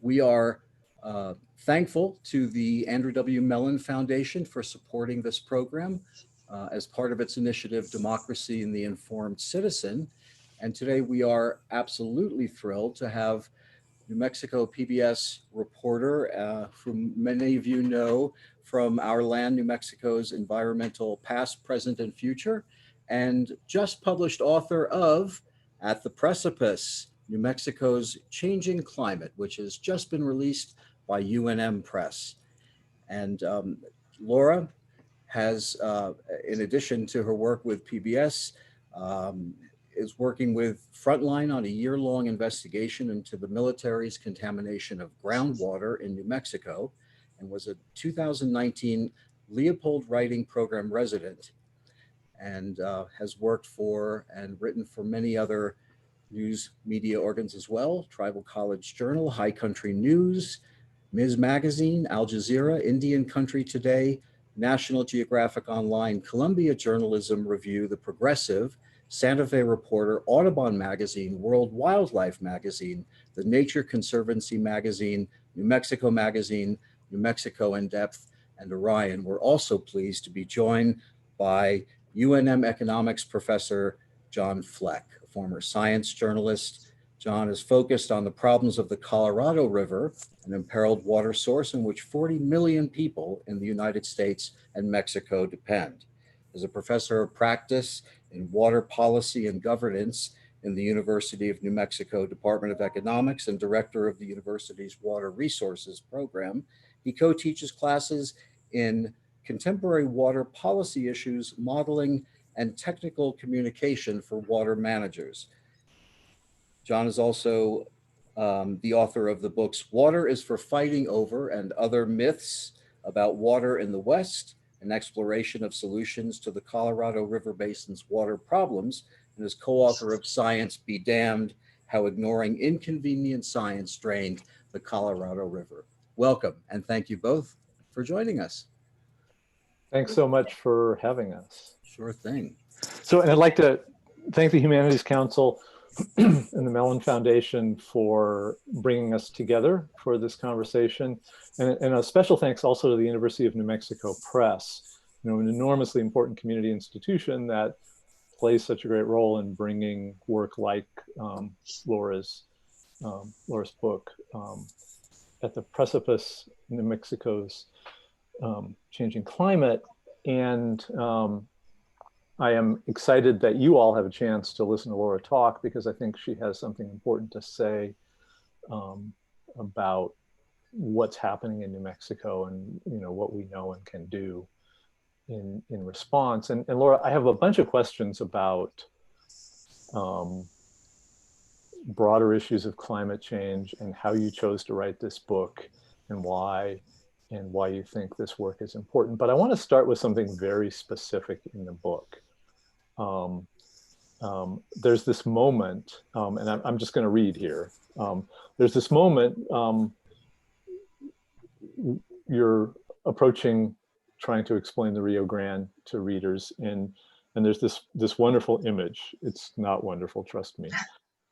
We are thankful to the Andrew W. Mellon Foundation for supporting this program as part of its initiative, Democracy and the Informed Citizen. And today we are absolutely thrilled to have New Mexico PBS reporter, whom many of you know from Our Land, New Mexico's environmental past, present, and future, and just published author of At the Precipice, New Mexico's Changing Climate, which has just been released by UNM Press. And Laura has, in addition to her work with PBS, is working with FRONTLINE on a year-long investigation into the military's contamination of groundwater in New Mexico, and was a 2019 Leopold Writing Program Resident, and has worked for and written for many other news media organs as well: Tribal College Journal, High Country News, Ms. Magazine, Al Jazeera, Indian Country Today, National Geographic Online, Columbia Journalism Review, The Progressive, Santa Fe Reporter, Audubon Magazine, World Wildlife Magazine, the Nature Conservancy Magazine, New Mexico Magazine, New Mexico in Depth, and Orion. We're also pleased to be joined by UNM economics professor John Fleck, a former science journalist. John is focused on the problems of the Colorado River, an imperiled water source in which 40 million people in the United States and Mexico depend. As a professor of practice in water policy and governance in the University of New Mexico Department of Economics and director of the university's Water Resources Program, he co-teaches classes in contemporary water policy issues, modeling, and technical communication for water managers. John is also the author of the books Water is for Fighting Over and Other Myths About Water in the West, an exploration of solutions to the Colorado River Basin's water problems, and is co-author of Science Be Damned, How Ignoring Inconvenient Science Drained the Colorado River. Welcome, and thank you both for joining us. Thanks so much for having us. Sure thing. So, and I'd like to thank the Humanities Council and the Mellon Foundation for bringing us together for this conversation. And a special thanks also to the University of New Mexico Press, an enormously important community institution that plays such a great role in bringing work like Laura's book, At the Precipice, New Mexico's Changing Climate. And I am excited that you all have a chance to listen to Laura talk, because I think she has something important to say about what's happening in New Mexico and what we know and can do in response. And Laura, I have a bunch of questions about broader issues of climate change and how you chose to write this book and why you think this work is important. But I want to start with something very specific in the book. There's this moment, and I'm just going to read here. There's this moment you're approaching trying to explain the Rio Grande to readers, and there's this wonderful image. It's not wonderful, trust me.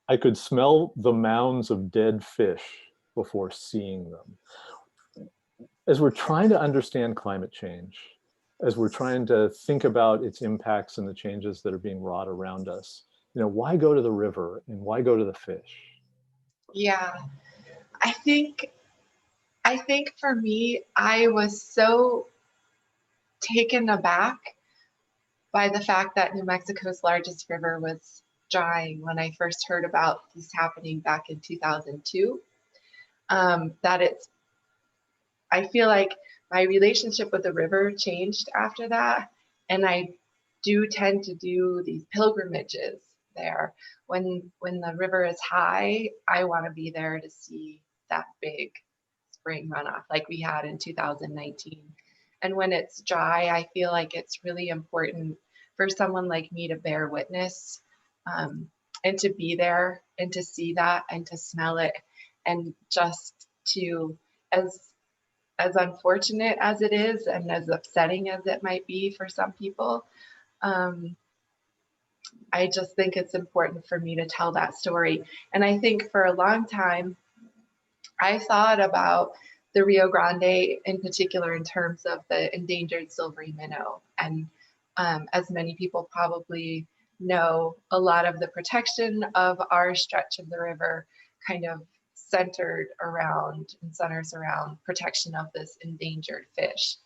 I could smell the mounds of dead fish before seeing them. As we're trying to understand climate change, as we're trying to think about its impacts and the changes that are being wrought around us, why go to the river and why go to the fish? Yeah, I think for me, I was so taken aback by the fact that New Mexico's largest river was drying when I first heard about this happening back in 2002. I feel like my relationship with the river changed after that, and I do tend to do these pilgrimages there. When the river is high, I want to be there to see that big spring runoff like we had in 2019. And when it's dry, I feel like it's really important for someone like me to bear witness and to be there and to see that and to smell it, and just to, as unfortunate as it is and as upsetting as it might be for some people, I just think it's important for me to tell that story. And I think for a long time, I thought about the Rio Grande in particular in terms of the endangered silvery minnow. And as many people probably know, a lot of the protection of our stretch of the river kind of centers around protection of this endangered fish.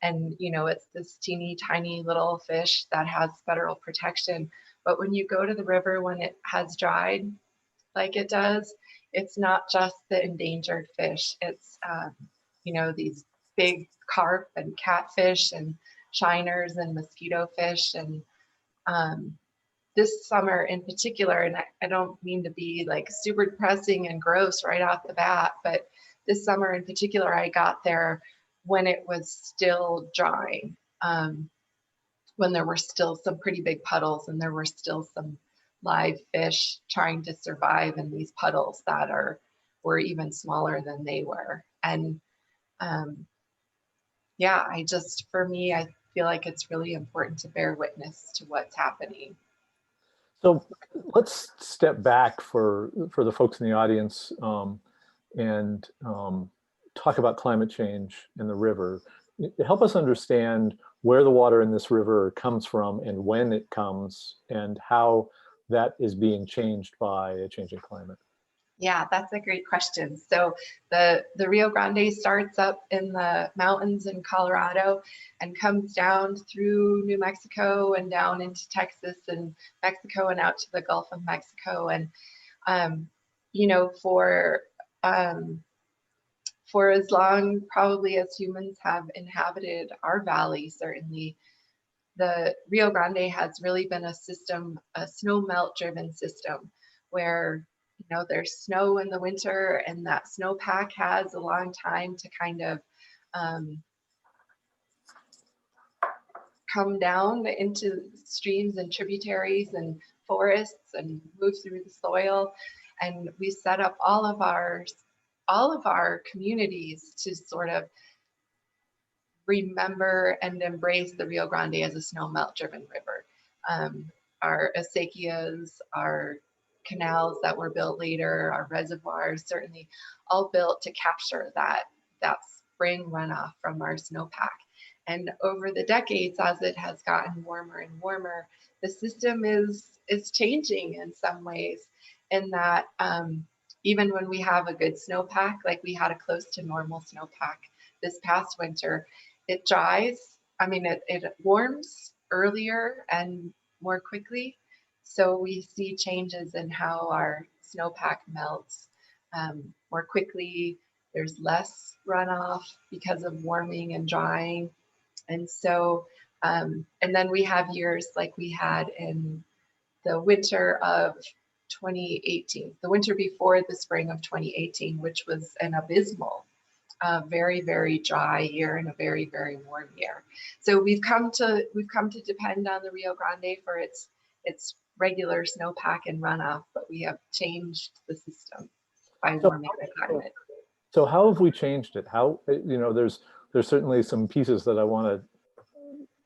And, you know, it's this teeny tiny little fish that has federal protection. But when you go to the river, when it has dried like it does, it's not just the endangered fish. It's, you know, these big carp and catfish and shiners and mosquito fish. And this summer in particular, and I don't mean to be like super depressing and gross right off the bat, but this summer in particular, I got there when it was still drying, when there were still some pretty big puddles and there were still some live fish trying to survive in these puddles that were even smaller than they were. And yeah, for me, I feel like it's really important to bear witness to what's happening. So let's step back for the folks in the audience and talk about climate change in the river. Help us understand where the water in this river comes from and when it comes and how that is being changed by a changing climate. Yeah, that's a great question. So the Rio Grande starts up in the mountains in Colorado and comes down through New Mexico and down into Texas and Mexico and out to the Gulf of Mexico. And, you know, for as long probably as humans have inhabited our valley, certainly, the Rio Grande has really been a system, a snow melt driven system where, you know, there's snow in the winter and that snowpack has a long time to kind of come down into streams and tributaries and forests and move through the soil. And we set up all of our communities to sort of remember and embrace the Rio Grande as a snow melt driven river. Our acequias, our canals that were built later, our reservoirs, certainly all built to capture that spring runoff from our snowpack. And over the decades, as it has gotten warmer and warmer, the system is changing in some ways, in that even when we have a good snowpack, like we had a close to normal snowpack this past winter, it dries. I mean, it warms earlier and more quickly. So we see changes in how our snowpack melts more quickly. There's less runoff because of warming and drying. And so, and then we have years like we had in the winter of 2018, the winter before the spring of 2018, which was an abysmal, very, very dry year and a very, very warm year. So we've come to depend on the Rio Grande for its regular snowpack and runoff, but we have changed the system by warming the climate. So how have we changed it? How, you know, there's certainly some pieces that I want to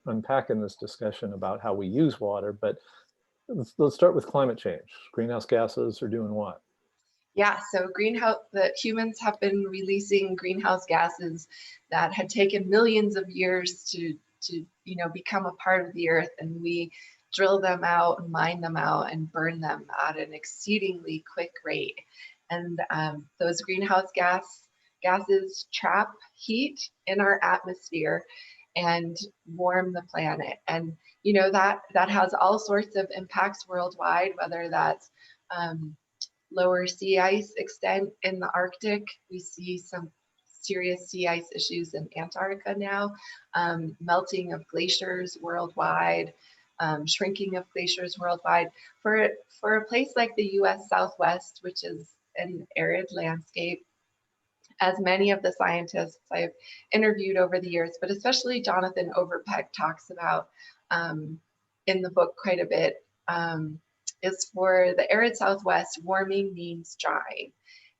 unpack in this discussion about how we use water, but let's start with climate change. Greenhouse gases are doing what? Yeah, so the humans have been releasing greenhouse gases that had taken millions of years to you know, become a part of the earth, and we drill them out and mine them out and burn them at an exceedingly quick rate. And those greenhouse gases trap heat in our atmosphere and warm the planet. And you know, that has all sorts of impacts worldwide, whether that's lower sea ice extent in the Arctic. We see some serious sea ice issues in Antarctica now, melting of glaciers worldwide, shrinking of glaciers worldwide. For a place like the US Southwest, which is an arid landscape, as many of the scientists I've interviewed over the years, but especially Jonathan Overpeck talks about in the book quite a bit, is for the arid Southwest, warming means drying.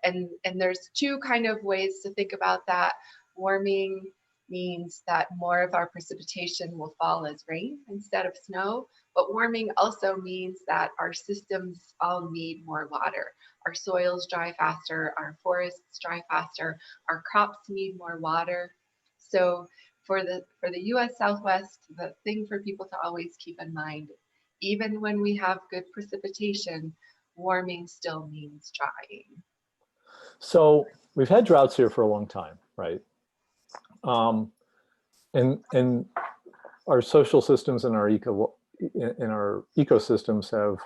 And there's two kind of ways to think about that. Warming means that more of our precipitation will fall as rain instead of snow, but warming also means that our systems all need more water. our soils dry faster, our forests dry faster, our crops need more water. So for the US Southwest, the thing for people to always keep in mind, even when we have good precipitation, warming still means drying. So we've had droughts here for a long time, right? And our social systems and our ecosystems have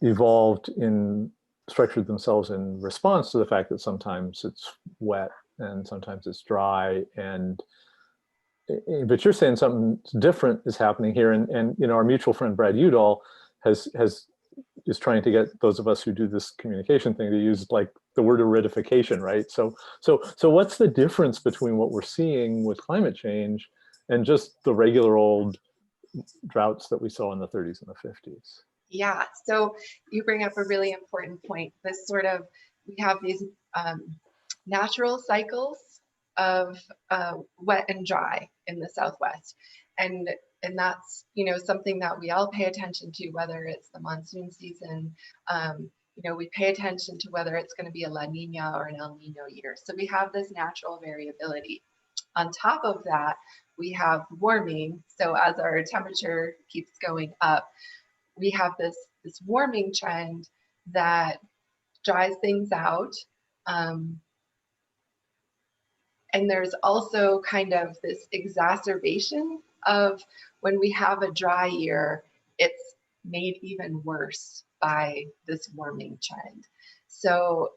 evolved in structured themselves in response to the fact that sometimes it's wet and sometimes it's dry, and but you're saying something different is happening here, and you know, our mutual friend Brad Udall is trying to get those of us who do this communication thing to use like the word aridification, right? So what's the difference between what we're seeing with climate change and just the regular old droughts that we saw in the 30s and the 50s? Yeah, so you bring up a really important point. This sort of, we have these natural cycles of wet and dry in the Southwest. And that's, you know, something that we all pay attention to, whether it's the monsoon season, you know, we pay attention to whether it's going to be a La Nina or an El Nino year. So we have this natural variability. On top of that, we have warming. So as our temperature keeps going up, we have this warming trend that dries things out. And there's also kind of this exacerbation of when we have a dry year, it's made even worse by this warming trend. So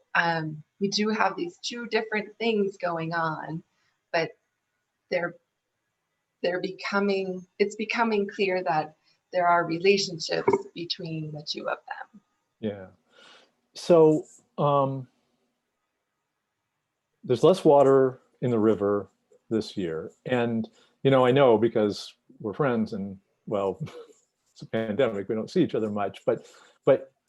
we do have these two different things going on, but it's becoming clear that there are relationships between the two of them. Yeah. So there's less water in the river this year. And, you know, I know because we're friends and, well, it's a pandemic, we don't see each other much, but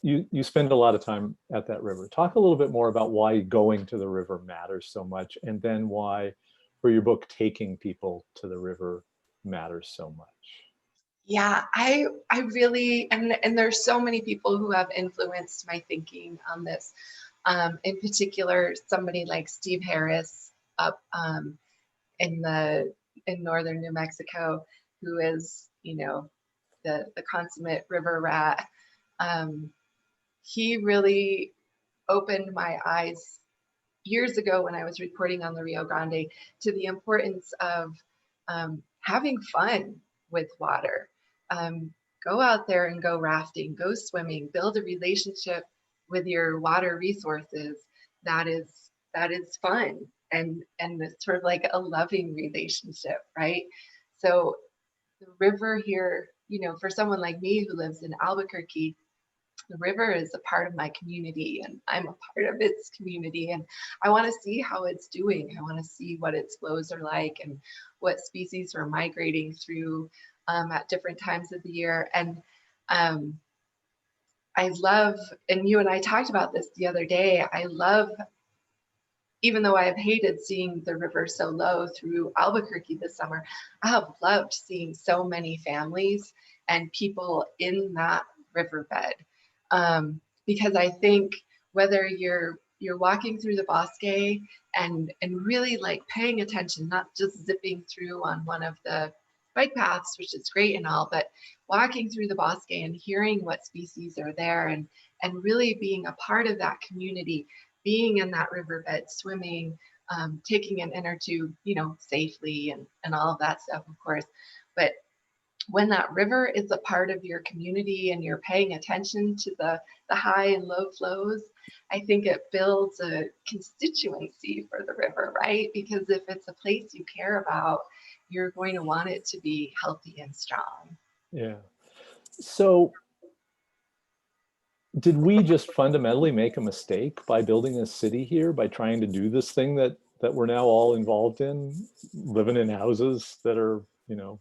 you spend a lot of time at that river. Talk a little bit more about why going to the river matters so much, and then why, for your book, taking people to the river matters so much. Yeah, I really, and there's so many people who have influenced my thinking on this. In particular, somebody like Steve Harris up in northern New Mexico, who is, you know, the consummate river rat. He really opened my eyes years ago when I was reporting on the Rio Grande to the importance of having fun with water. Go out there and go rafting, go swimming, build a relationship with your water resources that is fun and it's sort of like a loving relationship, right? So the river here, you know, for someone like me who lives in Albuquerque, the river is a part of my community and I'm a part of its community, and I want to see how it's doing. I want to see what its flows are like and what species are migrating through at different times of the year. And I love, and you and I talked about this the other day, I love, even though I have hated seeing the river so low through Albuquerque this summer, I have loved seeing so many families and people in that riverbed. Because I think whether you're walking through the bosque and really like paying attention, not just zipping through on one of the bike paths, which is great and all, but walking through the bosque and hearing what species are there and really being a part of that community, being in that riverbed, swimming, taking an inner tube, you know, safely and all of that stuff, of course. But when that river is a part of your community and you're paying attention to the high and low flows, I think it builds a constituency for the river, right? Because if it's a place you care about, you're going to want it to be healthy and strong. Yeah. So did we just fundamentally make a mistake by building a city here, by trying to do this thing that we're now all involved in, living in houses that are, you know?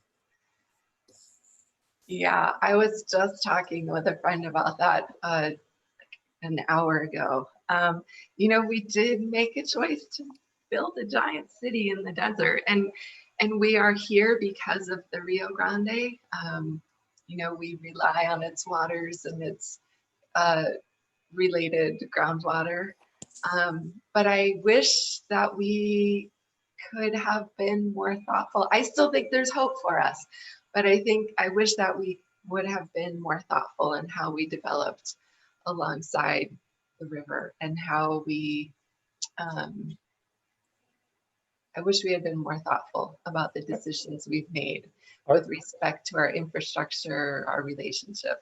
Yeah, I was just talking with a friend about that an hour ago. You know, we did make a choice to build a giant city in the desert, and we are here because of the Rio Grande. You know, we rely on its waters and its related groundwater. But I wish that we could have been more thoughtful. I still think there's hope for us, but I wish that we would have been more thoughtful in how we developed alongside the river and how we, I wish we had been more thoughtful about the decisions we've made with respect to our infrastructure, our relationship.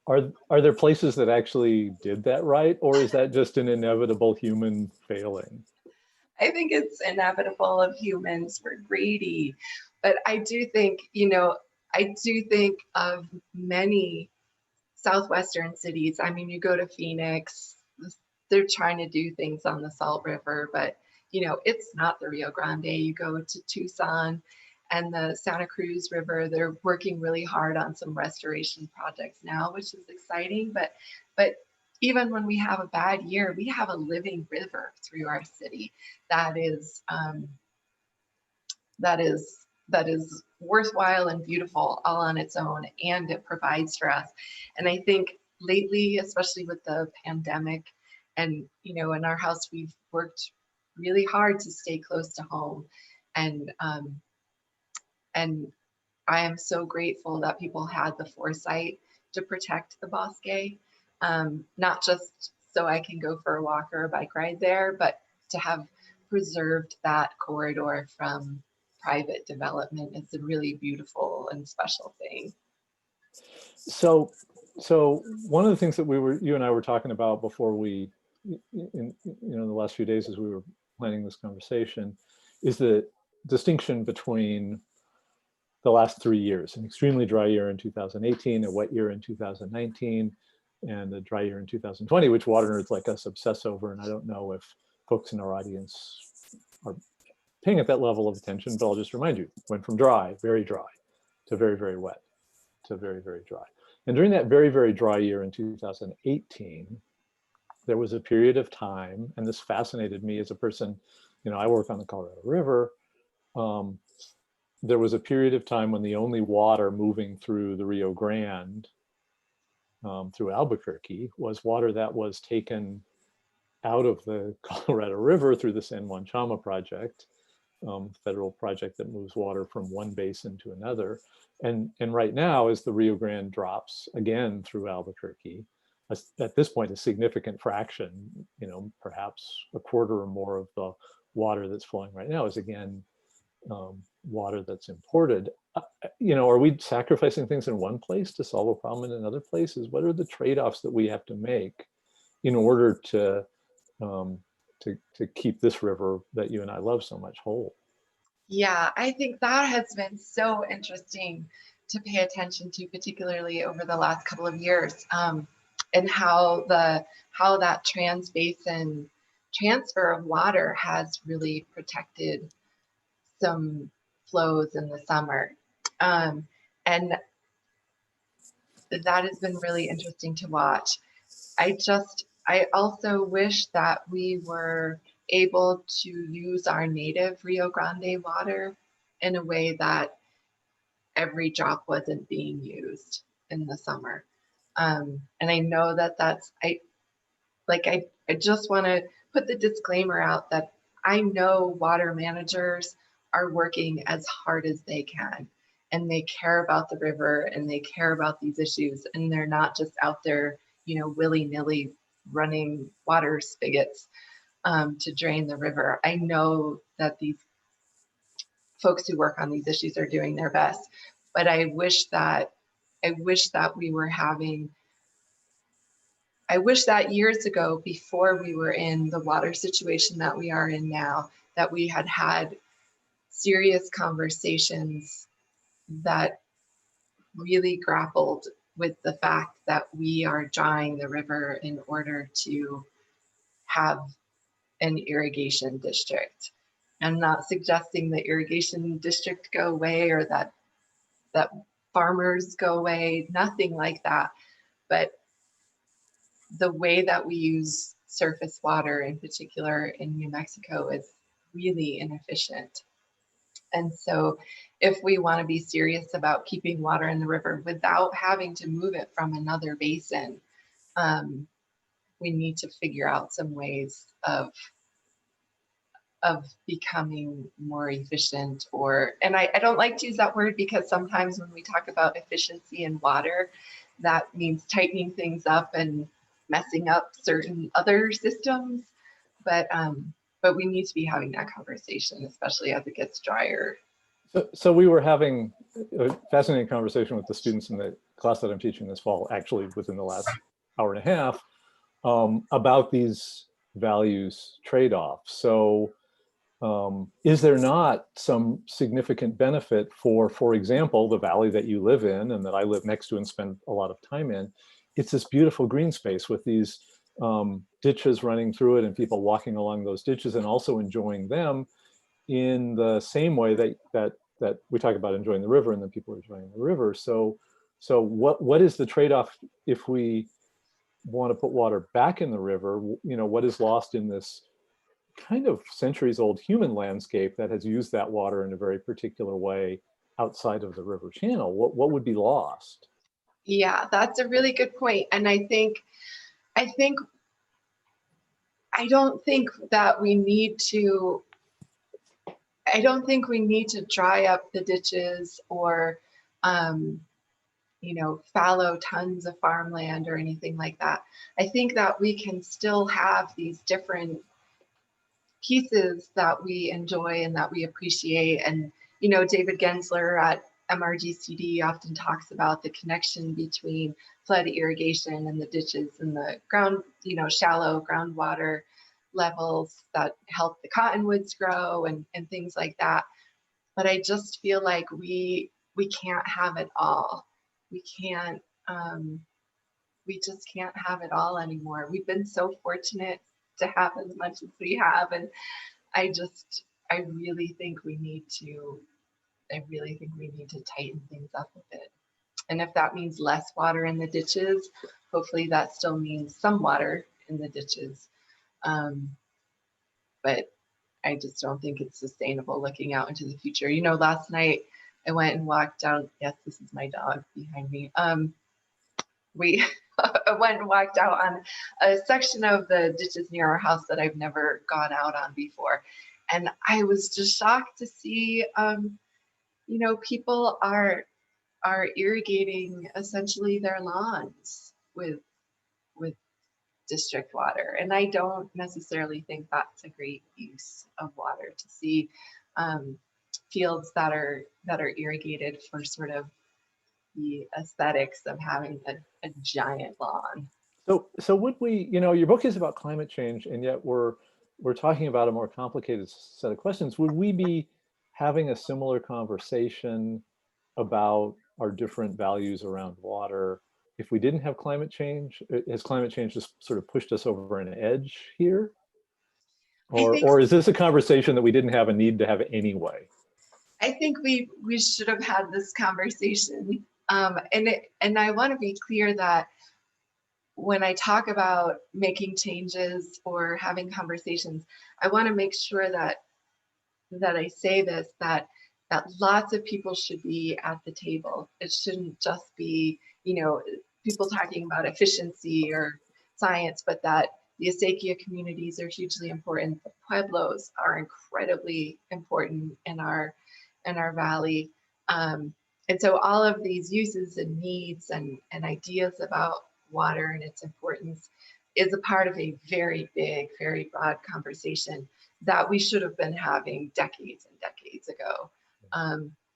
Are there places that actually did that right, or is that just an inevitable human failing? I think it's inevitable of humans. We're greedy. But I do think, I do think of many Southwestern cities. I mean, you go to Phoenix, they're trying to do things on the Salt River, but, it's not the Rio Grande. You go to Tucson and the Santa Cruz River, they're working really hard on some restoration projects now, which is exciting. But even when we have a bad year, we have a living river through our city that is worthwhile and beautiful all on its own, and it provides for us. And I think lately, especially with the pandemic, and in our house, we've worked really hard to stay close to home, and I am so grateful that people had the foresight to protect the bosque, not just so I can go for a walk or a bike ride there, but to have preserved that corridor from private development. It's a really beautiful and special thing. So one of the things that you and I were talking about before we, in the last few days as we were planning this conversation, is the distinction between the last 3 years, an extremely dry year in 2018, a wet year in 2019, and a dry year in 2020, which water nerds like us obsess over. And I don't know if folks in our audience are paying at that level of attention, but I'll just remind you, went from very dry, to very, very wet, to very, very dry. And during that very, very dry year in 2018, there was a period of time, and this fascinated me as a person, I work on the Colorado River. There was a period of time when the only water moving through the Rio Grande, through Albuquerque, was water that was taken out of the Colorado River through the San Juan Chama project, federal project that moves water from one basin to another. And right now, as the Rio Grande drops again through Albuquerque, at this point, a significant fraction, perhaps a quarter or more of the water that's flowing right now is again water that's imported. Are we sacrificing things in one place to solve a problem in another places? What are the trade-offs that we have to make in order to keep this river that you and I love so much whole? Yeah, I think that has been so interesting to pay attention to, particularly over the last couple of years, and how that trans-basin transfer of water has really protected some flows in the summer. And that has been really interesting to watch. I also wish that we were able to use our native Rio Grande water in a way that every drop wasn't being used in the summer. And I know that I just want to put the disclaimer out that I know water managers are working as hard as they can, and they care about the river and they care about these issues, and they're not just out there, willy-nilly running water spigots to drain the river. I know that these folks who work on these issues are doing their best, but I wish that years ago, before we were in the water situation that we are in now, that we had serious conversations that really grappled with the fact that we are drying the river in order to have an irrigation district. I'm not suggesting the irrigation district go away or that farmers go away, nothing like that. But the way that we use surface water, in particular in New Mexico, is really inefficient. And so if we want to be serious about keeping water in the river without having to move it from another basin, we need to figure out some ways of becoming more efficient, and I don't like to use that word because sometimes when we talk about efficiency in water, that means tightening things up and messing up certain other systems. But we need to be having that conversation, especially as it gets drier. So we were having a fascinating conversation with the students in the class that I'm teaching this fall, actually within the last hour and a half, about these values trade-offs. So is there not some significant benefit for example, the valley that you live in and that I live next to and spend a lot of time in? It's this beautiful green space with these ditches running through it and people walking along those ditches and also enjoying them in the same way that we talk about enjoying the river and then people are enjoying the river. So what is the trade-off if we want to put water back in the river? You know, what is lost in this kind of centuries-old human landscape that has used that water in a very particular way outside of the river channel? What would be lost? Yeah, that's a really good point. And I don't think we need to dry up the ditches or fallow tons of farmland or anything like that. I think that we can still have these different pieces that we enjoy and that we appreciate. And, David Gensler at MRGCD often talks about the connection between flood irrigation and the ditches and the ground, shallow groundwater levels that help the cottonwoods grow and things like that. But I just feel like we can't have it all. We just can't have it all anymore. We've been so fortunate to have as much as we have, and I really think we need to tighten things up a bit. And if that means less water in the ditches, hopefully that still means some water in the ditches. But I just don't think it's sustainable looking out into the future. Last night I went and walked down. Yes, this is my dog behind me. We went and walked out on a section of the ditches near our house that I've never gone out on before. And I was just shocked to see, people are irrigating essentially their lawns with district water. And I don't necessarily think that's a great use of water, to see fields that are irrigated for sort of the aesthetics of having a giant lawn. So would we, your book is about climate change, and yet we're talking about a more complicated set of questions. Would we be having a similar conversation about our different values around water if we didn't have climate change? Has climate change just sort of pushed us over an edge here? Or is this a conversation that we didn't have a need to have anyway? I think we should have had this conversation. And I want to be clear that when I talk about making changes or having conversations, I want to make sure that I say this, that lots of people should be at the table. It shouldn't just be, people talking about efficiency or science, but that the acequia communities are hugely important. The pueblos are incredibly important in our valley. And so all of these uses and needs and ideas about water and its importance is a part of a very big, very broad conversation that we should have been having decades and decades ago.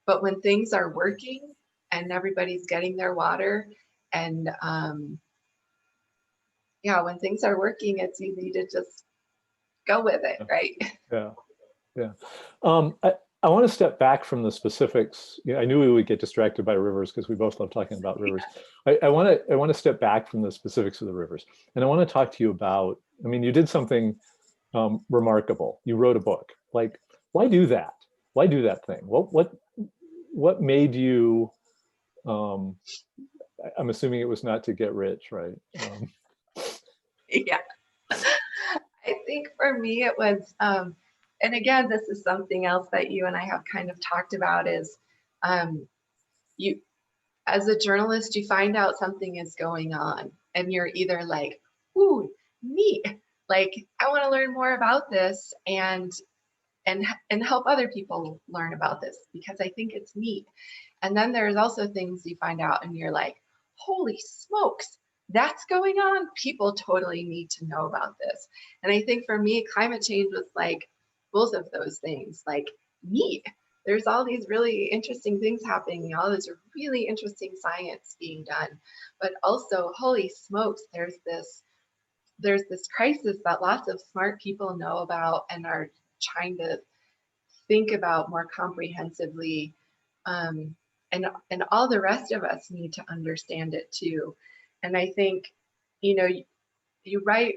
But when things are working and everybody's getting their water, and when things are working, it's easy to just go with it, right? Yeah. I want to step back from the specifics. I knew we would get distracted by rivers because we both love talking about rivers. I want to step back from the specifics of the rivers, and I want to talk to you about. I mean, you did something remarkable. You wrote a book. Like, why do that? Why do that thing? What made you? I'm assuming it was not to get rich, right? Yeah, I think for me it was. And again, this is something else that you and I have kind of talked about is you, as a journalist, you find out something is going on and you're either like, ooh, neat. Like, I want to learn more about this and help other people learn about this because I think it's neat. And then there's also things you find out and you're like, holy smokes, that's going on. People totally need to know about this. And I think for me, climate change was like both of those things, like neat. There's all these really interesting things happening, all this really interesting science being done, but also, holy smokes, there's this crisis that lots of smart people know about and are trying to think about more comprehensively. And all the rest of us need to understand it too. And I think, you write,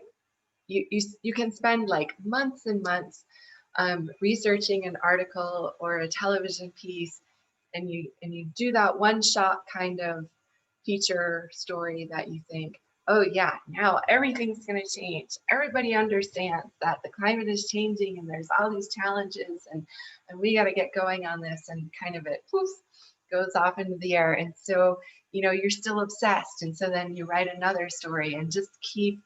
you can spend like months and months researching an article or a television piece, and you do that one shot kind of feature story that you think, oh yeah, now everything's going to change. Everybody understands that the climate is changing and there's all these challenges and we got to get going on this, and kind of it poof, goes off into the air. And so, you're still obsessed. And so then you write another story and just keep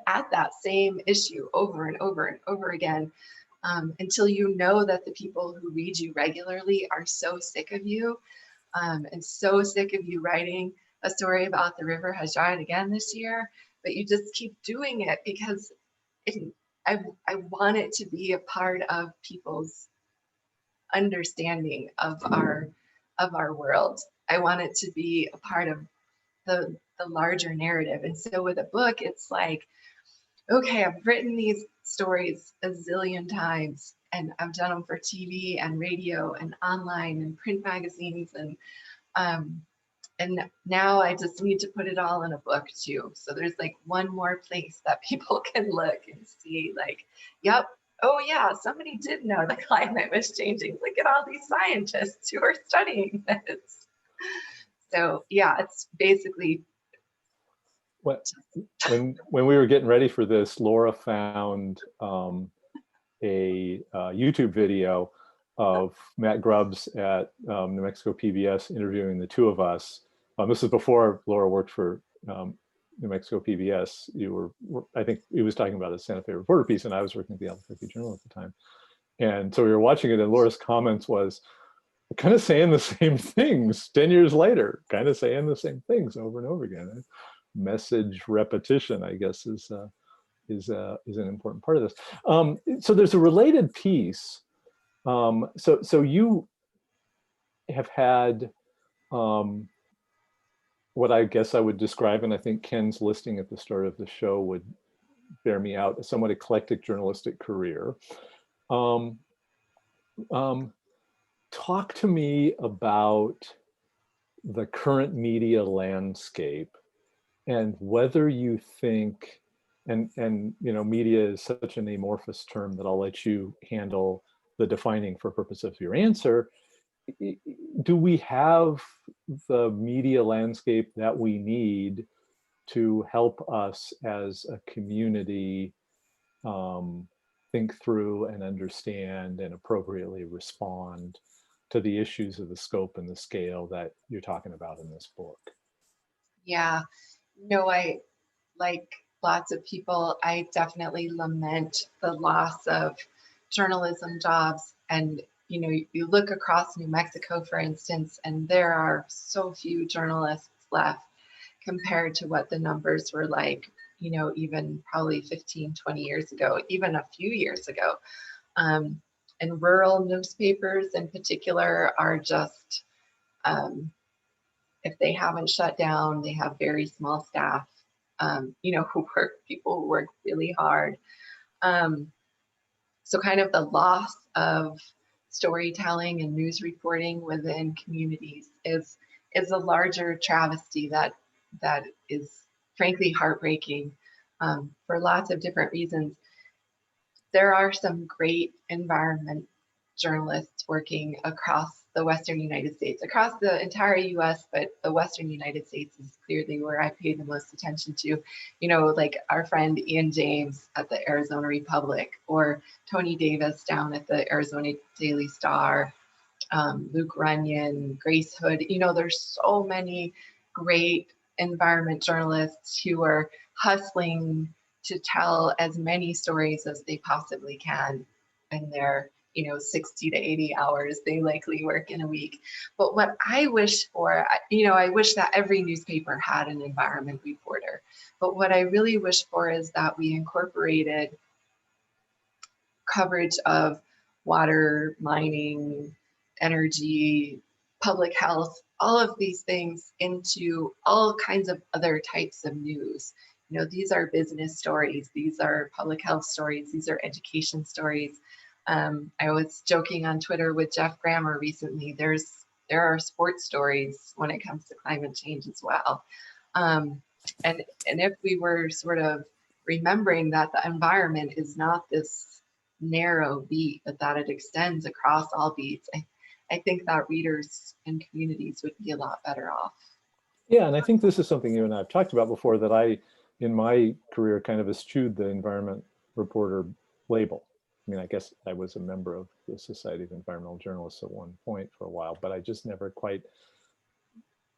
at that same issue over and over and over again, until you know that the people who read you regularly are so sick of you, and so sick of you writing a story about the river has dried again this year, but you just keep doing it because I want it to be a part of people's understanding of our world. I want it to be a part of the larger narrative. And so with a book, it's like, okay, I've written these stories a zillion times, and I've done them for TV and radio and online and print magazines, and now I just need to put it all in a book too. So there's like one more place that people can look and see, like, yep, oh yeah, somebody did know the climate was changing. Look at all these scientists who are studying this. So yeah, it's basically. When we were getting ready for this, Laura found a YouTube video of Matt Grubbs at New Mexico PBS interviewing the two of us. This is before Laura worked for New Mexico PBS. I think he was talking about a Santa Fe Reporter piece, and I was working at the Albuquerque Journal at the time. And so we were watching it, and Laura's comments was kind of saying the same things 10 years later, kind of saying the same things over and over again. Message repetition, I guess, is an important part of this. So there's a related piece. So you have had what I guess I would describe, and I think Ken's listing at the start of the show would bear me out, a somewhat eclectic journalistic career. Talk to me about the current media landscape and whether you think, and media is such an amorphous term that I'll let you handle the defining for purpose of your answer. Do we have the media landscape that we need to help us as a community think through and understand and appropriately respond to the issues of the scope and the scale that you're talking about in this book? Yeah, no, I, like lots of people, I definitely lament the loss of journalism jobs. And you look across New Mexico, for instance, and there are so few journalists left compared to what the numbers were like, even probably 15, 20 years ago, even a few years ago. And rural newspapers in particular are just, if they haven't shut down, they have very small staff, people who work really hard. So kind of the loss of storytelling and news reporting within communities is a larger travesty that is frankly heartbreaking, for lots of different reasons. There are some great environment journalists working across the Western United States, across the entire US, but the Western United States is clearly where I pay the most attention to. Like our friend Ian James at the Arizona Republic, or Tony Davis down at the Arizona Daily Star, Luke Runyon, Grace Hood. There's so many great environment journalists who are hustling to tell as many stories as they possibly can in their 60 to 80 hours they likely work in a week. But what I wish for, I wish that every newspaper had an environment reporter. But what I really wish for is that we incorporated coverage of water, mining, energy, public health, all of these things into all kinds of other types of news. These are business stories, these are public health stories, these are education stories. I was joking on Twitter with Jeff Grammer recently. There are sports stories when it comes to climate change as well. And if we were sort of remembering that the environment is not this narrow beat, but that it extends across all beats, I think that readers and communities would be a lot better off. Yeah, and I think this is something you and I have talked about before, that I, in my career, kind of eschewed the environment reporter label. I mean, I guess I was a member of the Society of Environmental Journalists at one point for a while, but I just never quite,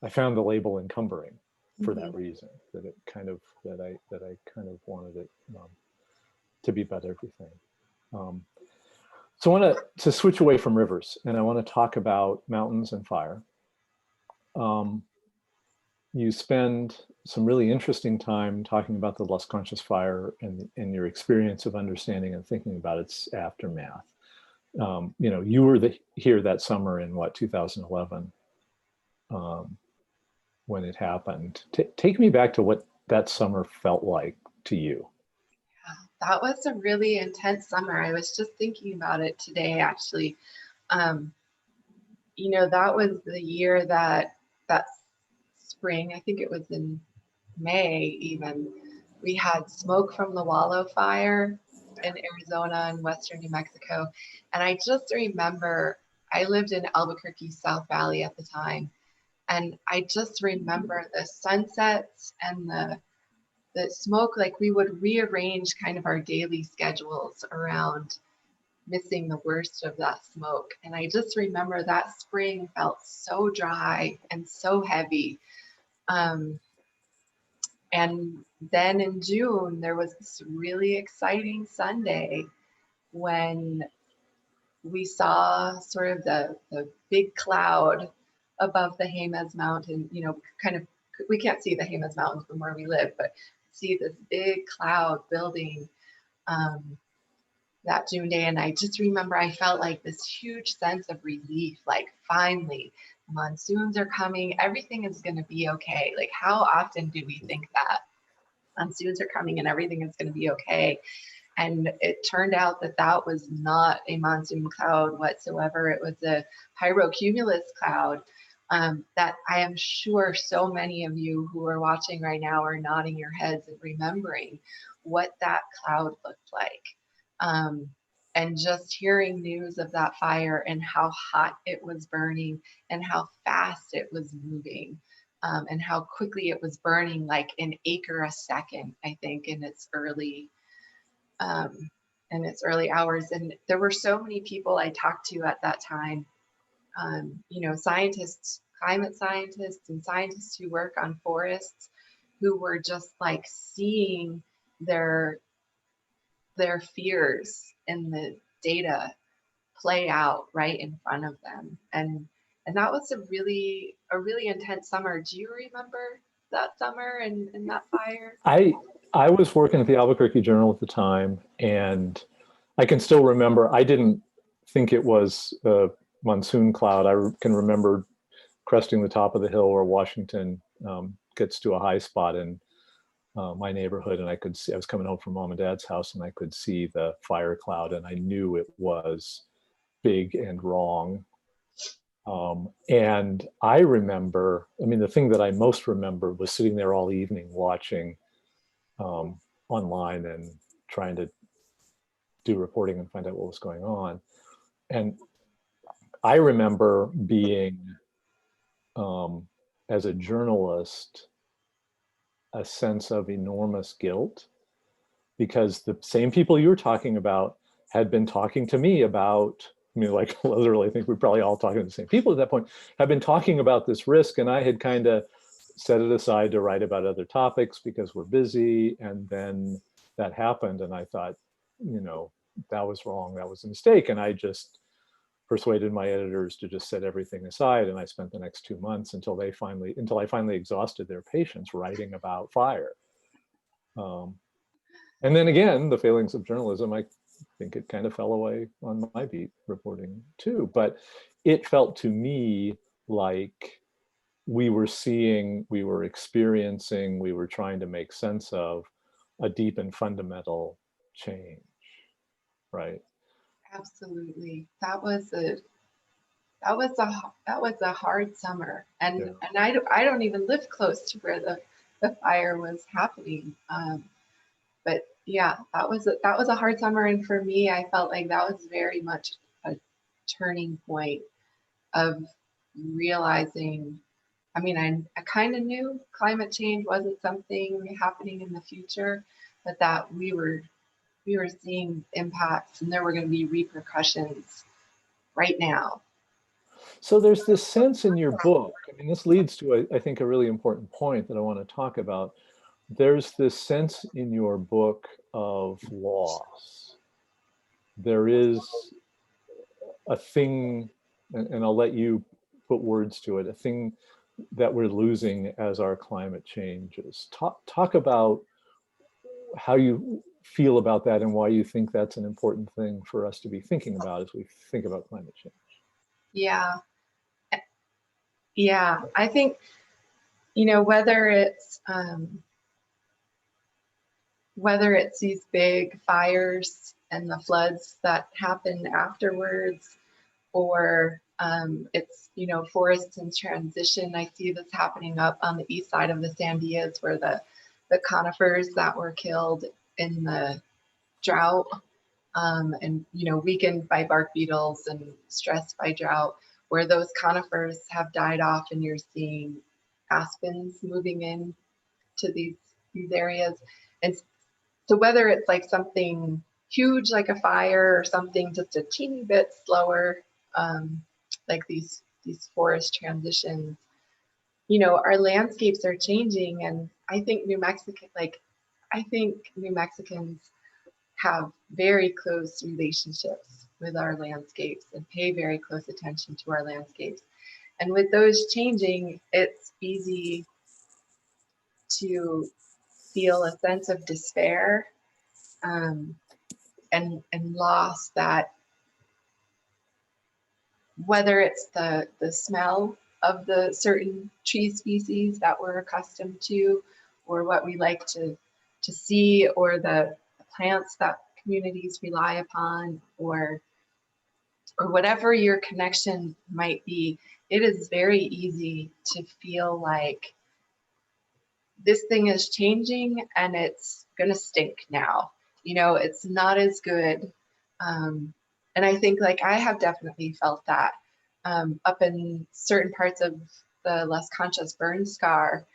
I found the label encumbering for that reason, that it kind of, that I kind of wanted it to be about everything. So I want to switch away from rivers, and I want to talk about mountains and fire. You spend some really interesting time talking about the Las Conchas fire and your experience of understanding and thinking about its aftermath. You were here that summer in 2011, when it happened. Take me back to what that summer felt like to you. Yeah, that was a really intense summer. I was just thinking about it today, actually. That was the year that spring, I think it was in May even, we had smoke from the Wallow fire in Arizona and western New Mexico. And I just remember, I lived in Albuquerque, South Valley at the time. And I just remember the sunsets and the smoke, like we would rearrange kind of our daily schedules around missing the worst of that smoke. And I just remember that spring felt so dry and so heavy. And then in June, there was this really exciting Sunday when we saw sort of the big cloud above the Jemez Mountain, we can't see the Jemez Mountains from where we live, but see this big cloud building that June day. And I just remember I felt like this huge sense of relief, like finally, monsoons are coming, everything is going to be okay. Like, how often do we think that monsoons are coming and everything is going to be okay? And it turned out that that was not a monsoon cloud whatsoever. It was a pyrocumulus cloud that I am sure so many of you who are watching right now are nodding your heads and remembering what that cloud looked like. And just hearing news of that fire and how hot it was burning and how fast it was moving, and how quickly it was burning, like an acre a second, I think, in its early hours. And there were so many people I talked to at that time, scientists, climate scientists, and scientists who work on forests, who were just like seeing their fears in the data play out right in front of them. And that was a really intense summer. Do you remember that summer and that fire? I was working at the Albuquerque Journal at the time, and I can still remember, I didn't think it was a monsoon cloud. I can remember cresting the top of the hill where Washington gets to a high spot in my neighborhood, and I could see, I was coming home from mom and dad's house, and I could see the fire cloud, and I knew it was big and wrong. And I remember, the thing that I most remember was sitting there all evening watching online and trying to do reporting and find out what was going on. And I remember being, as a journalist, a sense of enormous guilt, because the same people you were talking about had been talking to me about, like literally, I think we're probably all talking to the same people at that point, had been talking about this risk, and I had kind of set it aside to write about other topics because we're busy. And then that happened, and I thought, you know, that was wrong, that was a mistake. And I just persuaded my editors to just set everything aside. And I spent the next 2 months until I finally exhausted their patience writing about fire. And then again, the failings of journalism, I think it kind of fell away on my beat reporting too. But it felt to me like we were seeing, we were experiencing, we were trying to make sense of a deep and fundamental change, right? Absolutely. That was a hard summer, and Yeah. and I don't even live close to where the fire was happening. But yeah, that was a hard summer, and for me, I felt like that was very much a turning point of realizing. I mean, I kind of knew climate change wasn't something happening in the future, but that we were seeing impacts, and there were going to be repercussions right now. So there's this sense in your book, I mean, this leads to, I think, a really important point that I want to talk about. There's this sense in your book of loss. There is a thing, and I'll let you put words to it, a thing that we're losing as our climate changes. Talk about how you feel about that and why you think that's an important thing for us to be thinking about as we think about climate change. Yeah. Yeah. I think, you know, whether it's these big fires and the floods that happen afterwards, or it's, you know, forests in transition. I see this happening up on the east side of the Sandias, where the conifers that were killed in the drought, and, you know, weakened by bark beetles and stressed by drought, where those conifers have died off, and you're seeing aspens moving in to these areas. And so whether it's like something huge like a fire, or something just a teeny bit slower, like these forest transitions, you know, our landscapes are changing. And I think New Mexicans have very close relationships with our landscapes and pay very close attention to our landscapes. And with those changing, it's easy to feel a sense of despair, and loss, that whether it's the smell of the certain tree species that we're accustomed to, or what we like to see, or the plants that communities rely upon, or whatever your connection might be, it is very easy to feel like this thing is changing and it's gonna stink now. You know, it's not as good. And I think, like, I have definitely felt that up in certain parts of the Las Conchas burn scar.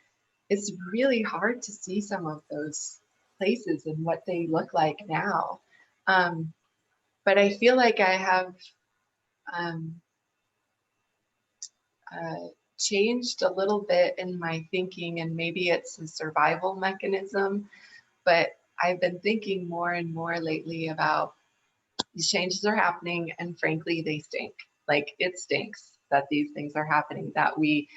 It's really hard to see some of those places and what they look like now. But I feel like I have changed a little bit in my thinking, and maybe it's a survival mechanism, but I've been thinking more and more lately about these changes are happening, and frankly, they stink. Like, it stinks that these things are happening, that we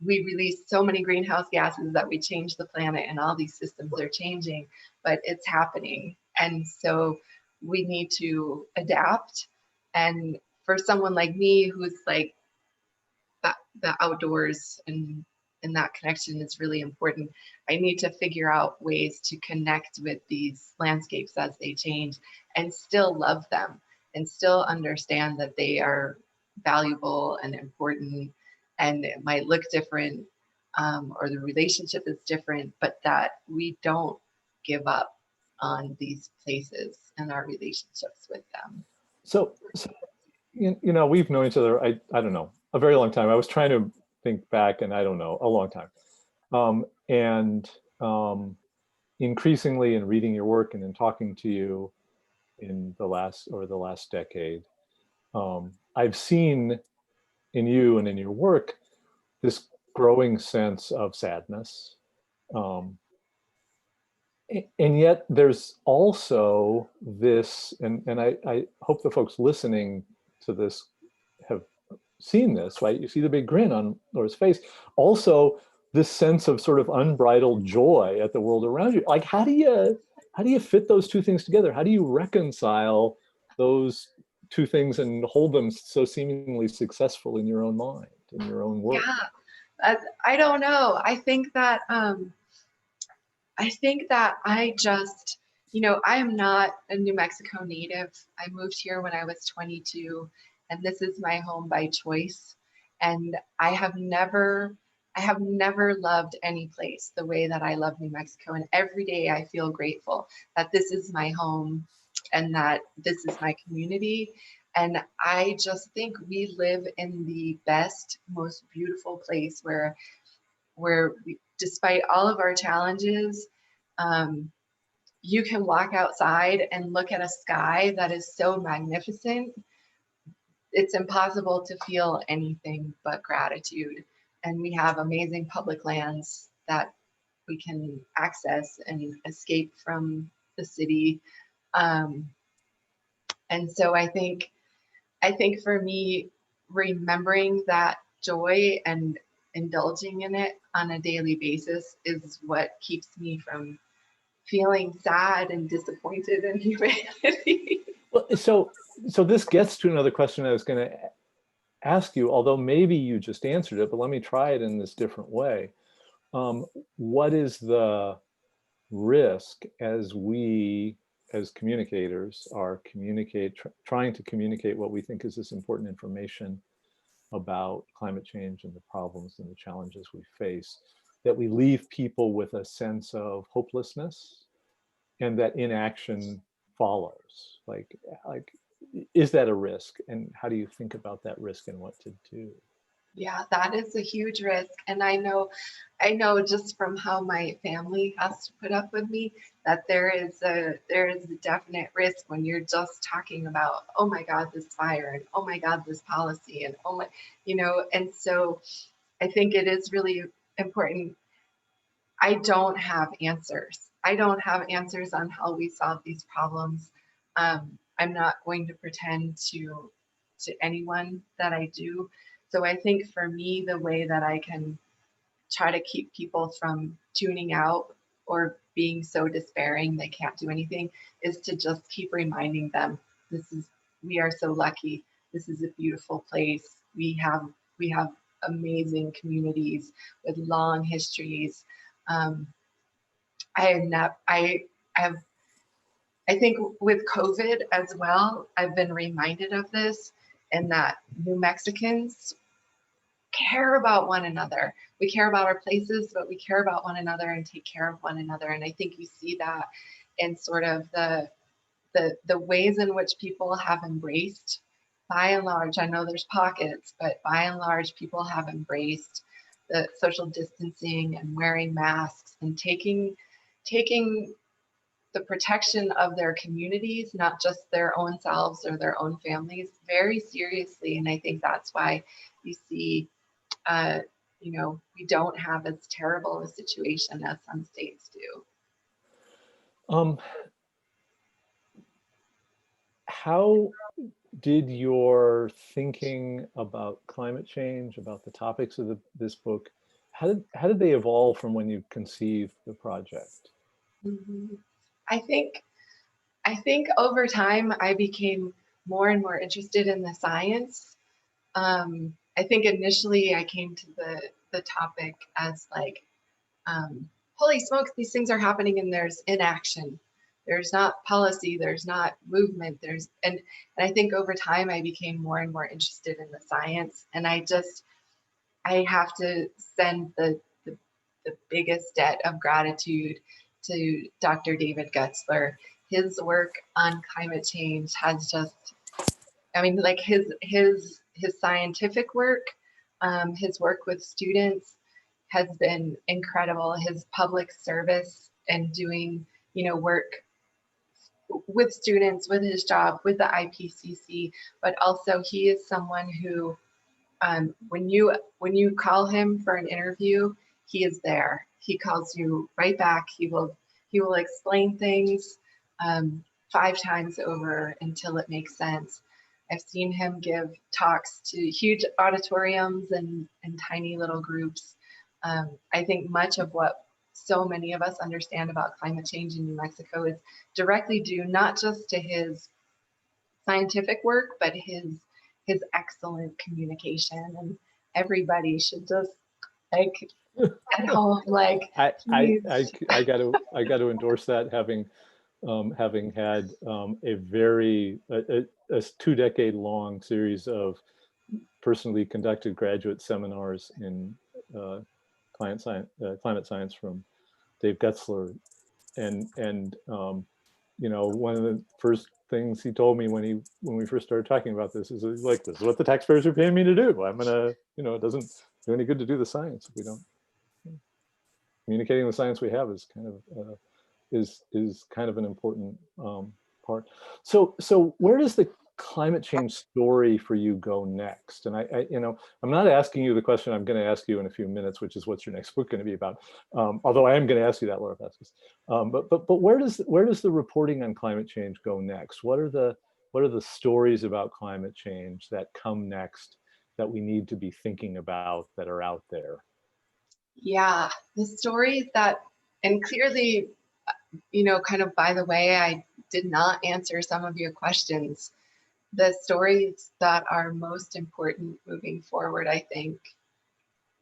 release so many greenhouse gases, that we change the planet, and all these systems are changing, but it's happening. And so we need to adapt. And for someone like me, who's like, the outdoors and that connection is really important, I need to figure out ways to connect with these landscapes as they change, and still love them, and still understand that they are valuable and important, and it might look different, or the relationship is different, but that we don't give up on these places and our relationships with them. So you know, we've known each other, I don't know, a very long time. I was trying to think back, and I don't know, a long time. Increasingly in reading your work and in talking to you in the last decade, I've seen in you and in your work this growing sense of sadness, And yet there's also this, and I hope the folks listening to this have seen this, right? You see the big grin on Laura's face. Also, this sense of sort of unbridled joy at the world around you. Like, how do you fit those two things together? How do you reconcile those two things and hold them so seemingly successful in your own mind, in your own work? Yeah, I don't know. I think that I just, I am not a New Mexico native. I moved here when I was 22, and this is my home by choice. And I have never loved any place the way that I love New Mexico. And every day I feel grateful that this is my home and that this is my community. And I just think we live in the best, most beautiful place where despite all of our challenges, you can walk outside and look at a sky that is so magnificent. It's impossible to feel anything but gratitude. And we have amazing public lands that we can access and escape from the city. And so I think for me, remembering that joy and indulging in it on a daily basis is what keeps me from feeling sad and disappointed in humanity. Well, so this gets to another question I was going to ask you, although maybe you just answered it, but let me try it in this different way. What is the risk as we, as communicators, are trying to communicate what we think is this important information about climate change and the problems and the challenges we face, that we leave people with a sense of hopelessness and that inaction follows? Like, is that a risk? And how do you think about that risk and what to do? Yeah, that is a huge risk. And I know just from how my family has to put up with me that there is a definite risk when you're just talking about, oh my God, this fire, and oh my God, this policy, and oh my, and so I think it is really important. I don't have answers. I don't have answers on how we solve these problems. I'm not going to pretend to anyone that I do. So I think for me, the way that I can try to keep people from tuning out or being so despairing they can't do anything is to just keep reminding them, we are so lucky. This is a beautiful place. We have amazing communities with long histories. I think with COVID as well, I've been reminded of this, and that New Mexicans care about one another. We care about our places, but we care about one another and take care of one another. And I think you see that in sort of the ways in which people have embraced, by and large, I know there's pockets, but by and large, people have embraced the social distancing and wearing masks and taking the protection of their communities, not just their own selves or their own families, very seriously. And I think that's why you see, we don't have as terrible a situation as some states do. How did your thinking about climate change, about the topics of this book, how did they evolve from when you conceived the project? Mm-hmm. I think over time I became more and more interested in the science. I think initially I came to the topic as like, holy smokes, these things are happening and there's inaction. There's not policy, there's not movement, and I think over time I became more and more interested in the science. And I have to send the biggest debt of gratitude to Dr. David Gutzler. His work on climate change has just, like his scientific work, his work with students has been incredible. His public service and doing, work with students, with his job, with the IPCC, but also he is someone who, when you call him for an interview, he is there. He calls you right back. He will He will explain things 5 times over until it makes sense. I've seen him give talks to huge auditoriums and tiny little groups. I think much of what so many of us understand about climate change in New Mexico is directly due not just to his scientific work, but his excellent communication. And everybody should just like at home, like I please. got to endorse that, having had a 2-decade-long series of personally conducted graduate seminars in climate science from Dave Gutzler, and you know, one of the first things he told me when we first started talking about this is like, this is what the taxpayers are paying me to do. I'm gonna, you know, it doesn't do any good to do the science if we don't. Communicating the science we have is kind of kind of an important part. So where does the climate change story for you go next? And I you know, I'm not asking you the question I'm going to ask you in a few minutes, which is what's your next book going to be about? Although I am going to ask you that, Laura Paskus. But where does the reporting on climate change go next? What are the stories about climate change that come next that we need to be thinking about that are out there? Yeah, the stories that, and clearly, you know, kind of by the way, I did not answer some of your questions. The stories that are most important moving forward, I think,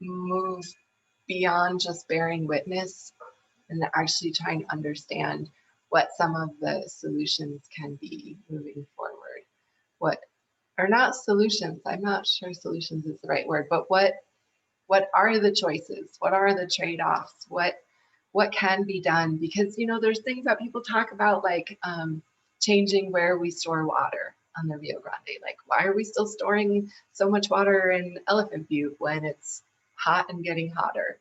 move beyond just bearing witness and actually trying to understand what some of the solutions can be moving forward. What are not solutions, I'm not sure solutions is the right word, but what are the choices? What are the trade-offs? What can be done? Because, you know, there's things that people talk about, like changing where we store water on the Rio Grande. Like, why are we still storing so much water in Elephant Butte when it's hot and getting hotter?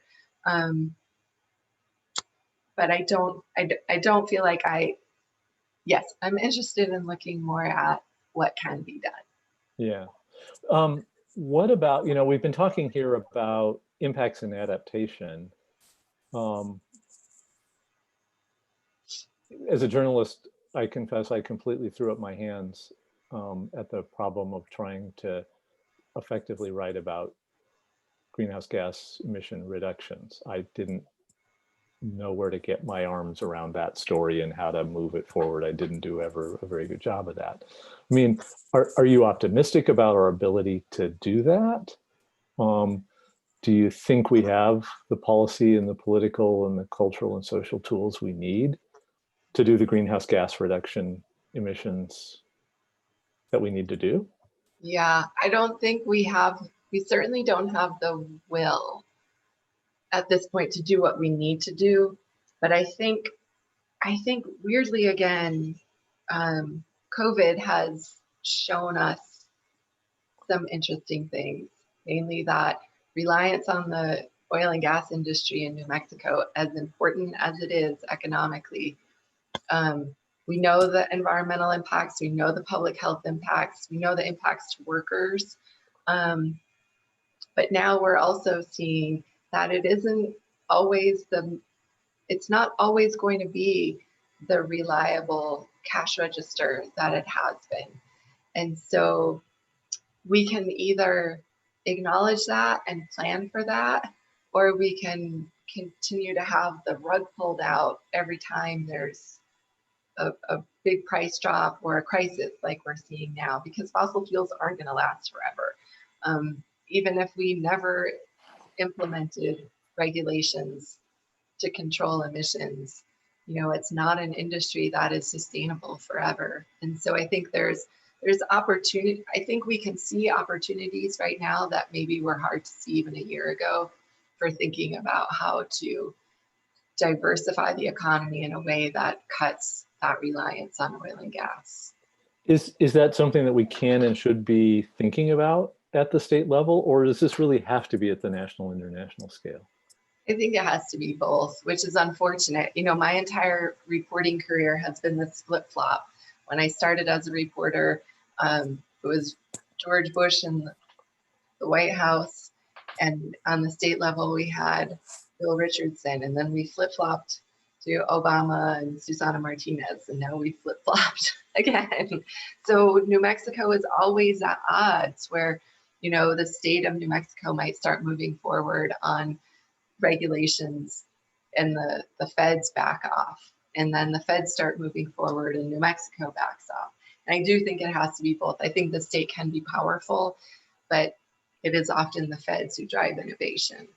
But I don't feel like yes, I'm interested in looking more at what can be done. Yeah. What about, you know, we've been talking here about impacts and adaptation. As a journalist, I confess I completely threw up my hands at the problem of trying to effectively write about greenhouse gas emission reductions. I didn't know where to get my arms around that story and how to move it forward. I didn't do ever a very good job of that. I mean, are you optimistic about our ability to do that? Do you think we have the policy and the political and the cultural and social tools we need to do the greenhouse gas reduction emissions that we need to do? Yeah, I don't think we certainly don't have the will at this point to do what we need to do. But I think weirdly, again, COVID has shown us some interesting things, mainly that reliance on the oil and gas industry in New Mexico, as important as it is economically, we know the environmental impacts, we know the public health impacts, we know the impacts to workers. But now we're also seeing that it's not always going to be the reliable cash register that it has been. And so we can either acknowledge that and plan for that, or we can continue to have the rug pulled out every time there's a big price drop or a crisis like we're seeing now, because fossil fuels aren't going to last forever. Even if we never implemented regulations to control emissions, you know, it's not an industry that is sustainable forever. And so I think there's opportunity. I think we can see opportunities right now that maybe were hard to see even a year ago, for thinking about how to diversify the economy in a way that cuts that reliance on oil and gas. Is that something that we can and should be thinking about at the state level, or does this really have to be at the national, international scale? I think it has to be both, which is unfortunate. You know, my entire reporting career has been this flip-flop. When I started as a reporter, it was George Bush in the White House, and on the state level we had Bill Richardson, and then we flip-flopped to Obama and Susana Martinez, and now we flip-flopped again. So New Mexico is always at odds where, you know, the state of New Mexico might start moving forward on regulations and the feds back off. And then the feds start moving forward and New Mexico backs off. And I do think it has to be both. I think the state can be powerful, but it is often the feds who drive innovation.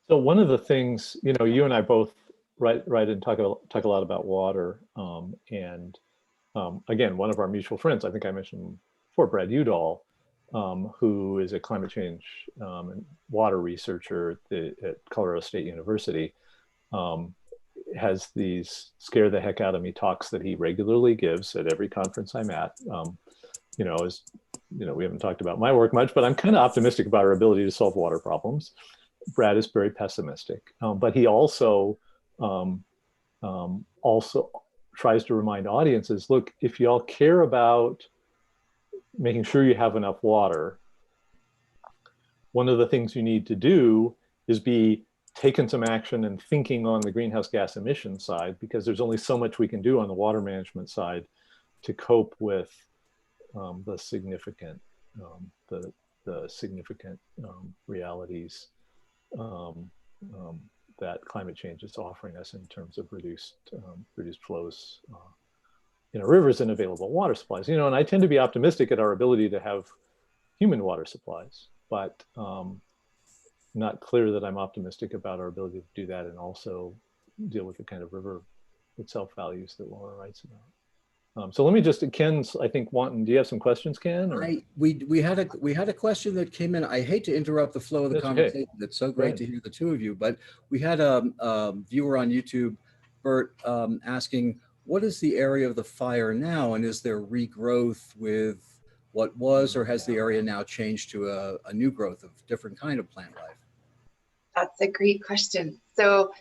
So one of the things, you know, you and I both write and talk a lot about water. Again, one of our mutual friends, I think I mentioned before, Brad Udall, who is a climate change and water researcher at Colorado State University, has these scare the heck out of me talks that he regularly gives at every conference I'm at. You know, we haven't talked about my work much, but I'm kind of optimistic about our ability to solve water problems. Brad is very pessimistic, but he also tries to remind audiences, look, if y'all care about making sure you have enough water, one of the things you need to do is be taking some action and thinking on the greenhouse gas emission side, because there's only so much we can do on the water management side to cope with the significant realities that climate change is offering us in terms of reduced flows in our rivers and available water supplies. You know, and I tend to be optimistic at our ability to have human water supplies, but not clear that I'm optimistic about our ability to do that and also deal with the kind of river itself values that Laura writes about. So let me just, Ken's, I think, do you have some questions, Ken? Or? We had a question that came in. I hate to interrupt the flow of the conversation. Okay. It's so great to hear the two of you, but we had a viewer on YouTube, Bert, asking, what is the area of the fire now? And is there regrowth with what was, or has the area now changed to a new growth of different kind of plant life? That's a great question. So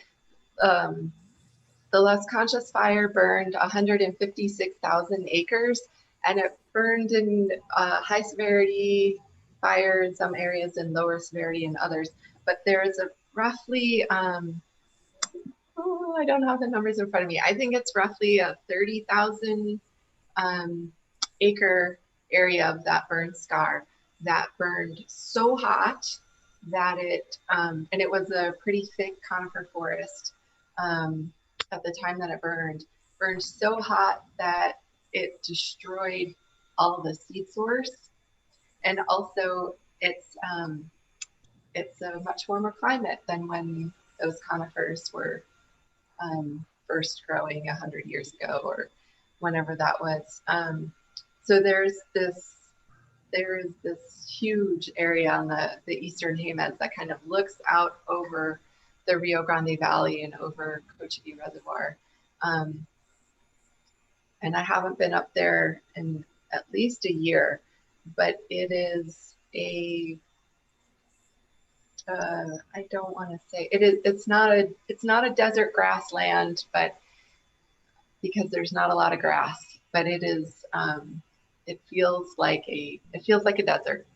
the Las Conchas fire burned 156,000 acres, and it burned in high severity fire in some areas and lower severity in others. But there is a roughly, I don't have the numbers in front of me. I think it's roughly a 30,000 acre area of that burn scar that burned so hot that it, and it was a pretty thick conifer forest at the time that it burned so hot that it destroyed all the seed source. And also it's a much warmer climate than when those conifers were first growing 100 years ago or whenever that was. So there's this huge area on the eastern Jemez that kind of looks out over the Rio Grande Valley and over Cochiti Reservoir. And I haven't been up there in at least a year, but it is I don't want to say it's not a desert grassland, but because there's not a lot of grass, but it is it feels like a desert.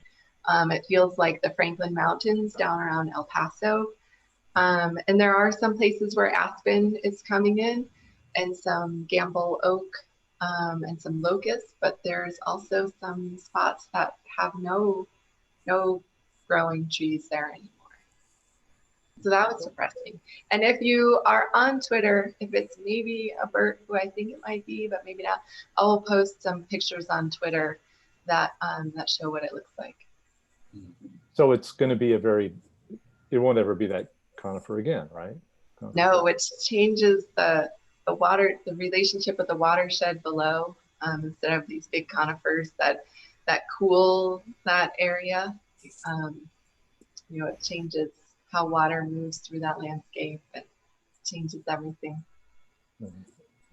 It feels like the Franklin Mountains down around El Paso. And there are some places where aspen is coming in and some gamble oak and some locust, but there's also some spots that have no growing trees there anymore. So that was depressing. And if you are on Twitter, if it's maybe a Bert, who I think it might be, but maybe not, I will post some pictures on Twitter that that show what it looks like. So it's going to be it won't ever be that conifer again, right? No, which changes the relationship with the watershed below. Instead of these big conifers that cool that area, you know, it changes how water moves through that landscape and changes everything.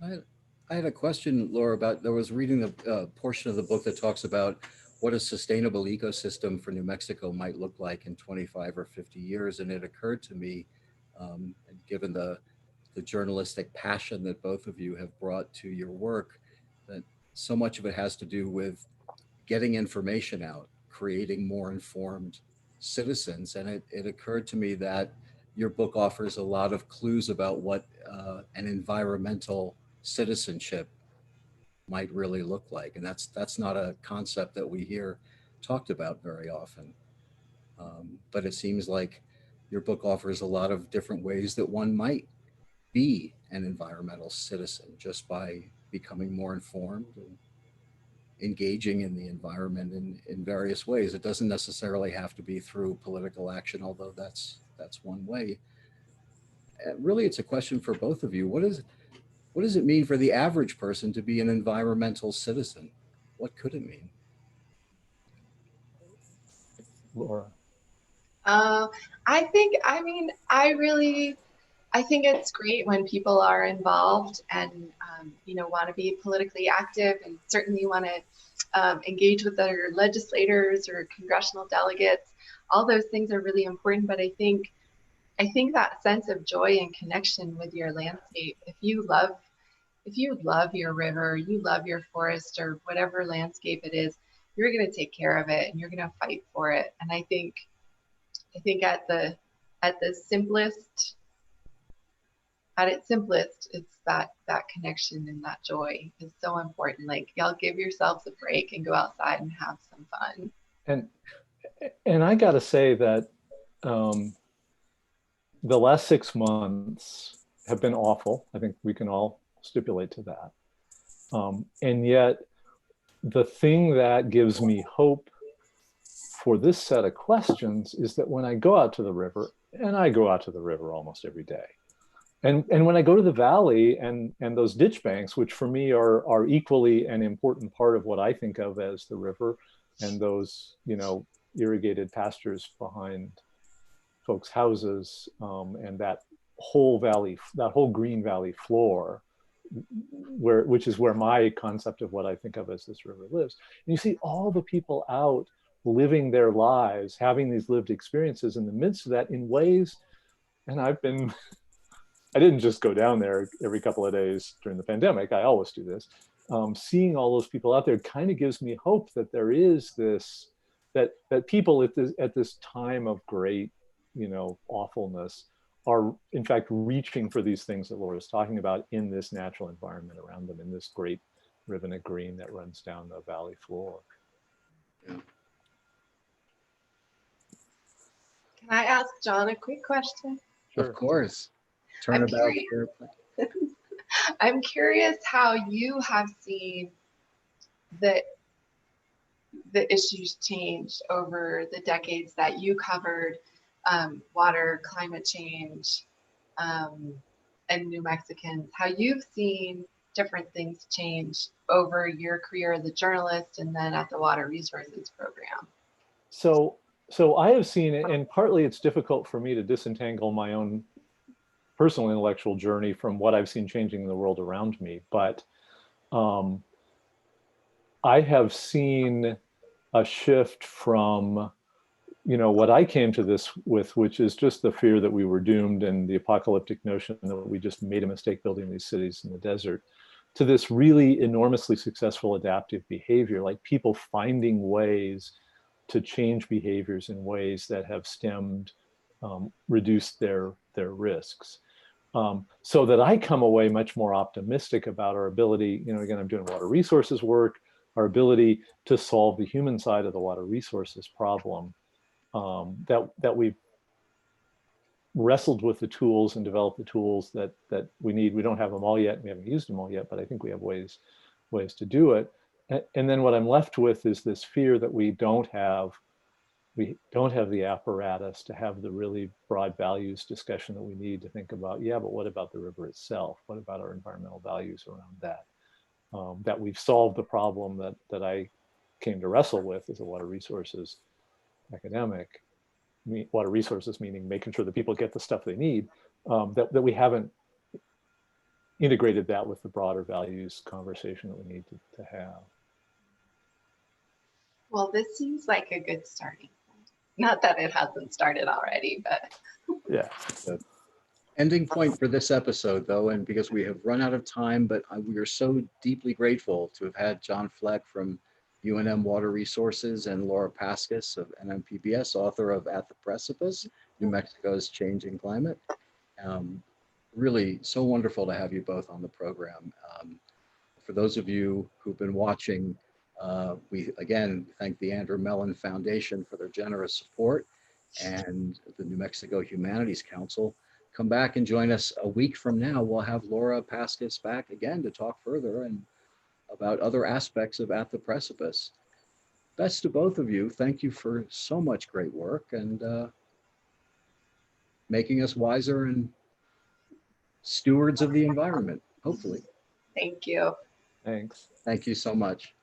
I had a question, Laura, I was reading the portion of the book that talks about what a sustainable ecosystem for New Mexico might look like in 25 or 50 years. And it occurred to me, given the journalistic passion that both of you have brought to your work, that so much of it has to do with getting information out, creating more informed citizens. And it occurred to me that your book offers a lot of clues about what an environmental citizenship might really look like. And that's not a concept that we hear talked about very often. But it seems like your book offers a lot of different ways that one might be an environmental citizen just by becoming more informed and engaging in the environment in various ways. It doesn't necessarily have to be through political action, although that's one way. Really, it's a question for both of you. What does it mean for the average person to be an environmental citizen? What could it mean? Laura. I think, I mean, I think it's great when people are involved and, you know, want to be politically active and certainly want to engage with their legislators or congressional delegates. All those things are really important, but I think that sense of joy and connection with your landscape, if you love your river, you love your forest or whatever landscape it is, you're going to take care of it and you're going to fight for it. And I think at its simplest, it's that connection and that joy is so important. Like, y'all give yourselves a break and go outside and have some fun. And I got to say that the last 6 months have been awful. I think we can all stipulate to that. And yet, the thing that gives me hope for this set of questions is that when I go out to the river, and I go out to the river almost every day, and when I go to the valley and those ditch banks, which for me are equally an important part of what I think of as the river, and those, you know, irrigated pastures behind folks' houses, and that whole valley, that whole green valley floor, which is where my concept of what I think of as this river lives. And you see all the people out living their lives, having these lived experiences in the midst of that in ways, and I didn't just go down there every couple of days during the pandemic. I always do this. Seeing all those people out there kind of gives me hope that there is this, that people at this time of great, you know, awfulness are in fact reaching for these things that Laura's talking about in this natural environment around them, in this great ribbon of green that runs down the valley floor. Yeah. Can I ask John a quick question? Sure. Of course. Turnabout. I'm curious how you have seen the issues change over the decades that you covered water, climate change, and New Mexicans, how you've seen different things change over your career as a journalist and then at the Water Resources Program. So I have seen it, and partly it's difficult for me to disentangle my own personal intellectual journey from what I've seen changing in the world around me. But I have seen a shift from, you know, what I came to this with, which is just the fear that we were doomed and the apocalyptic notion that we just made a mistake building these cities in the desert, to this really enormously successful adaptive behavior, like people finding ways to change behaviors in ways that have reduced their risks. So that I come away much more optimistic about our ability, you know, again, I'm doing water resources work, our ability to solve the human side of the water resources problem, that we've wrestled with the tools and developed the tools that we need. We don't have them all yet, we haven't used them all yet, but I think we have ways to do it. And then what I'm left with is this fear that we don't have the apparatus to have the really broad values discussion that we need to think about, yeah, but what about the river itself? What about our environmental values around that? That we've solved the problem that I came to wrestle with as a water resources academic. Water resources meaning making sure that people get the stuff they need, that we haven't integrated that with the broader values conversation that we need to have. Well, this seems like a good starting point. Not that it hasn't started already, but. Yeah. Ending point for this episode, though, and because we have run out of time, but we are so deeply grateful to have had John Fleck from UNM Water Resources and Laura Paskus of NMPBS, author of At the Precipice, New Mexico's changing climate. Really so wonderful to have you both on the program. For those of you who've been watching, we again thank the Andrew Mellon Foundation for their generous support and the New Mexico Humanities Council. Come back and join us a week from now. We'll have Laura Paskus back again to talk further and about other aspects of At the Precipice. Best to both of you. Thank you for so much great work and making us wiser and stewards of the environment, hopefully. Thank you. Thanks. Thank you so much.